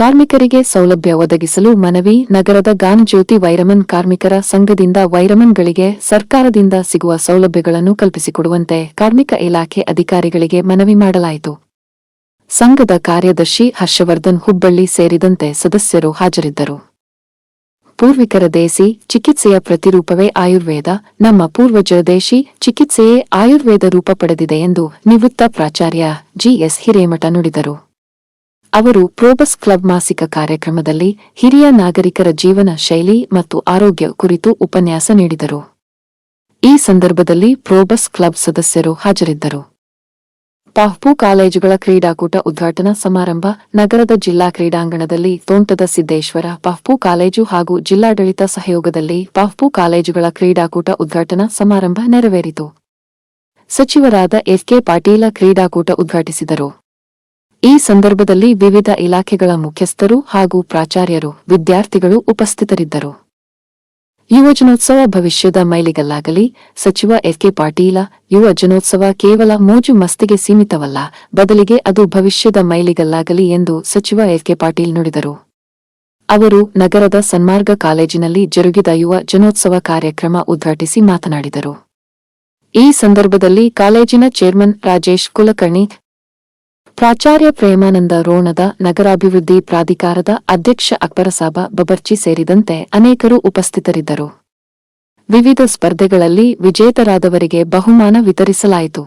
ಕಾರ್ಮಿಕರಿಗೆ ಸೌಲಭ್ಯ ಒದಗಿಸಲು ಮನವಿ. ನಗರದ ಗಾನಜ್ಯೋತಿ ವೈರಮನ್ ಕಾರ್ಮಿಕರ ಸಂಘದಿಂದ ವೈರಮನ್ಗಳಿಗೆ ಸರ್ಕಾರದಿಂದ ಸಿಗುವ ಸೌಲಭ್ಯಗಳನ್ನು ಕಲ್ಪಿಸಿಕೊಡುವಂತೆ ಕಾರ್ಮಿಕ ಇಲಾಖೆ ಅಧಿಕಾರಿಗಳಿಗೆ ಮನವಿ ಮಾಡಲಾಯಿತು. ಸಂಘದ ಕಾರ್ಯದರ್ಶಿ ಹರ್ಷವರ್ಧನ್ ಹುಬ್ಬಳ್ಳಿ ಸೇರಿದಂತೆ ಸದಸ್ಯರು ಹಾಜರಿದ್ದರು. ಪೂರ್ವಿಕರ ದೇಸಿ ಚಿಕಿತ್ಸೆಯ ಪ್ರತಿರೂಪವೇ ಆಯುರ್ವೇದ. ನಮ್ಮ ಪೂರ್ವಜರ ದೇಶಿ ಚಿಕಿತ್ಸೆಯೇ ಆಯುರ್ವೇದ ರೂಪ ಪಡೆದಿದೆ ಎಂದು ನಿವೃತ್ತ ಪ್ರಾಚಾರ್ಯ ಜಿಎಸ್ ಹಿರೇಮಠ ನುಡಿದರು. ಅವರು ಪ್ರೋಬಸ್ ಕ್ಲಬ್ ಮಾಸಿಕ ಕಾರ್ಯಕ್ರಮದಲ್ಲಿ ಹಿರಿಯ ನಾಗರಿಕರ ಜೀವನ ಶೈಲಿ ಮತ್ತು ಆರೋಗ್ಯ ಕುರಿತು ಉಪನ್ಯಾಸ ನೀಡಿದರು. ಈ ಸಂದರ್ಭದಲ್ಲಿ ಪ್ರೋಬಸ್ ಕ್ಲಬ್ ಸದಸ್ಯರು ಹಾಜರಿದ್ದರು. ಪಹ್ಪೂ ಕಾಲೇಜುಗಳ ಕ್ರೀಡಾಕೂಟ ಉದ್ಘಾಟನಾ ಸಮಾರಂಭ. ನಗರದ ಜಿಲ್ಲಾ ಕ್ರೀಡಾಂಗಣದಲ್ಲಿ ತೋಂಟದ ಸಿದ್ದೇಶ್ವರ ಪಹ್ಪೂ ಕಾಲೇಜು ಹಾಗೂ ಜಿಲ್ಲಾಡಳಿತ ಸಹಯೋಗದಲ್ಲಿ ಪಹ್ಪೂ ಕಾಲೇಜುಗಳ ಕ್ರೀಡಾಕೂಟ ಉದ್ಘಾಟನಾ ಸಮಾರಂಭ ನೆರವೇರಿತು. ಸಚಿವರಾದ ಎಫ್ಕೆ ಪಾಟೀಲ ಕ್ರೀಡಾಕೂಟ ಉದ್ಘಾಟಿಸಿದರು. ಈ ಸಂದರ್ಭದಲ್ಲಿ ವಿವಿಧ ಇಲಾಖೆಗಳ ಮುಖ್ಯಸ್ಥರು ಹಾಗೂ ಪ್ರಾಚಾರ್ಯರು, ವಿದ್ಯಾರ್ಥಿಗಳು ಉಪಸ್ಥಿತರಿದ್ದರು. ಯುವಜನೋತ್ಸವ ಭವಿಷ್ಯದ ಮೈಲಿಗಲ್ಲಾಗಲಿ. ಸಚಿವ ಎಫ್ಕೆ ಪಾಟೀಲ, ಯುವ ಜನೋತ್ಸವ ಕೇವಲ ಮೋಜು ಮಸ್ತಿಗೆ ಸೀಮಿತವಲ್ಲ, ಬದಲಿಗೆ ಅದು ಭವಿಷ್ಯದ ಮೈಲಿಗಲ್ಲಾಗಲಿ ಎಂದು ಸಚಿವ ಎಫ್ಕೆ ಪಾಟೀಲ್ ನುಡಿದರು. ಅವರು ನಗರದ ಸನ್ಮಾರ್ಗ ಕಾಲೇಜಿನಲ್ಲಿ ಜರುಗಿದ ಯುವ ಜನೋತ್ಸವ ಕಾರ್ಯಕ್ರಮ ಉದ್ಘಾಟಿಸಿ ಮಾತನಾಡಿದರು. ಈ ಸಂದರ್ಭದಲ್ಲಿ ಕಾಲೇಜಿನ ಚೇರ್ಮನ್ ರಾಜೇಶ್ ಕುಲಕರ್ಣಿ, ಪ್ರಾಚಾರ್ಯ ಪ್ರೇಮಾನಂದ ರೋಣದ, ನಗರಾಭಿವೃದ್ಧಿ ಪ್ರಾಧಿಕಾರದ ಅಧ್ಯಕ್ಷ ಅಕ್ಬರಸಾಬ ಬಬರ್ಚಿ ಸೇರಿದಂತೆ ಅನೇಕರು ಉಪಸ್ಥಿತರಿದ್ದರು. ವಿವಿಧ ಸ್ಪರ್ಧೆಗಳಲ್ಲಿ ವಿಜೇತರಾದವರಿಗೆ ಬಹುಮಾನ ವಿತರಿಸಲಾಯಿತು.